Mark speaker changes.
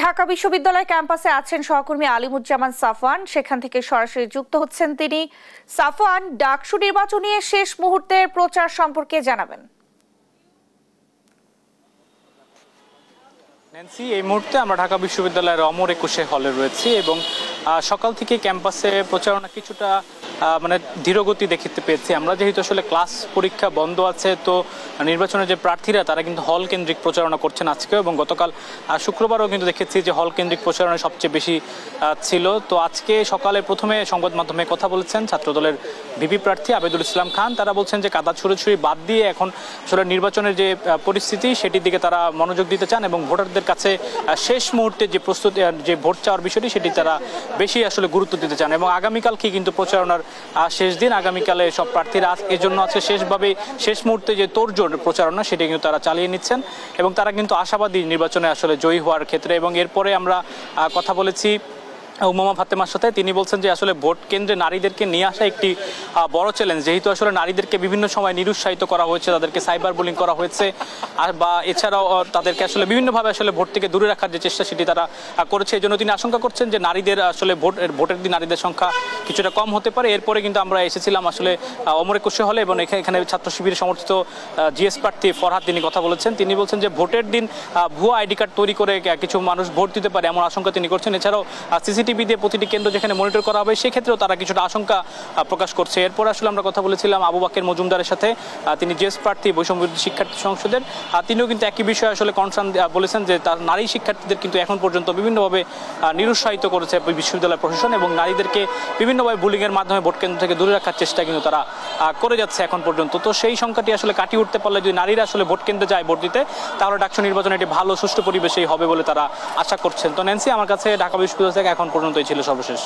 Speaker 1: ঢাকা বিশ্ববিদ্যালয় ক্যাম্পাসে আছেন সহকর্মী আলিমুজ্জামান সাফওয়ান, সেখান থেকে সরাসরি যুক্ত হচ্ছেন তিনি। সাফওয়ান, ডাকসু নির্বাচন নিয়ে শেষ মুহূর্তের প্রচার সম্পর্কে জানাবেন।
Speaker 2: ন্যান্সি, এই মুহূর্তে আমরা ঢাকা বিশ্ববিদ্যালয়ের অমর একুশে হলে রয়েছি এবং সকাল থেকে ক্যাম্পাসে প্রচারণা কিছুটা ধীরগতি দেখতে পেয়েছি আমরা, যেহেতু আসলে ক্লাস পরীক্ষা বন্ধ আছে। তো নির্বাচনের যে প্রার্থীরা তারা কিন্তু হল কেন্দ্রিক প্রচারণা করছেন আজকেও, এবং গতকাল শুক্রবারও কিন্তু দেখেছি যে হল কেন্দ্রিক প্রচারণা সবচেয়ে বেশি ছিল। তো আজকে সকালে প্রথমে সংবাদ মাধ্যমে কথা বলেছেন ছাত্রদলের ভিপি প্রার্থী আবেদুল ইসলাম খান। তারা বলছেন যে কাদা ছুড়োছুড়ি বাদ দিয়ে এখন আসলে নির্বাচনের যে পরিস্থিতি সেটির দিকে তারা মনোযোগ দিতে চান এবং ভোটারদের কাছে শেষ মুহূর্তে যে প্রস্তুতি, যে ভোট চাওয়ার বিষয়টি সেটি তারা বেশি আসলে গুরুত্ব দিতে চান। এবং আগামীকালকে কিন্তু প্রচারণার শেষ দিন, আগামীকালে সব প্রার্থীরা এজন্য আজকে শেষ মুহূর্তে যে তোড়জোড় প্রচারণা সেটি কিন্তু তারা চালিয়ে নিচ্ছেন এবং তারা কিন্তু আশাবাদী নির্বাচনে আসলে জয়ী হওয়ার ক্ষেত্রে। এবং এরপরে আমরা কথা বলেছি উমামা ফাতেমার সাথে। তিনি বলছেন যে আসলে ভোট কেন্দ্রে নারীদেরকে নিয়ে আসা একটি বড় চ্যালেঞ্জ, যেহেতু আসলে নারীদেরকে বিভিন্ন সময় নিরুৎসাহিত করা হয়েছে, তাদেরকে সাইবার বুলিং করা হয়েছে, আর বা এছাড়াও তাদেরকে আসলে বিভিন্নভাবে আসলে ভোট থেকে দূরে রাখার যে চেষ্টা সেটি তারা করেছে। এই জন্য তিনি আশঙ্কা করছেন যে নারীদের আসলে ভোটের দিন নারীদের সংখ্যা কিছুটা কম হতে পারে। এরপরে কিন্তু আমরা এসেছিলাম আসলে অমর একুশে হলে এবং এখানে ছাত্র শিবির সমর্থিত জিএস প্রার্থী ফরহাদ তিনি কথা বলেছেন। তিনি বলছেন যে ভোটের দিন ভুয়া আইডি কার্ড তৈরি করে কিছু মানুষ ভোট দিতে পারে এমন আশঙ্কা তিনি করছেন। এছাড়াও সিসিটিভি দিয়ে প্রতিটি কেন্দ্র যেখানে মনিটর করা হবে সেক্ষেত্রেও তারা কিছুটা আশঙ্কা প্রকাশ করছে। এরপর আসলে আমরা কথা বলেছিলাম আবু বাকের মজুমদারের সাথে। তিনি জিএস প্রার্থী বৈষম্যবিরোধী শিক্ষার্থী সংসদের। তিনিও কিন্তু একই বিষয়ে আসলে কনসার্ন বলেছেন যে তার নারী শিক্ষার্থীদের কিন্তু এখন পর্যন্ত বিভিন্নভাবে নিরুৎসাহিত করেছে বিশ্ববিদ্যালয় প্রশাসন এবং নারীদেরকে বিভিন্নভাবে বুলিংয়ের মাধ্যমে ভোট কেন্দ্র থেকে দূরে রাখার চেষ্টা কিন্তু তারা করে যাচ্ছে এখন পর্যন্ত। তো সেই সংখ্যাটি আসলে কাটিয়ে উঠতে পারলে যদি নারীরা আসলে ভোট কেন্দ্রে যায় ভোট দিতে, তাহলে ডাকসু নির্বাচনে একটি ভালো সুষ্ঠু পরিবেশেই হবে বলে তারা আশা করছেন। তো ন্যান্সি, আমার কাছে ঢাকা বিশ্ববিদ্যালয় থেকে এখন পর্যন্তই ছিল সর্বশেষ।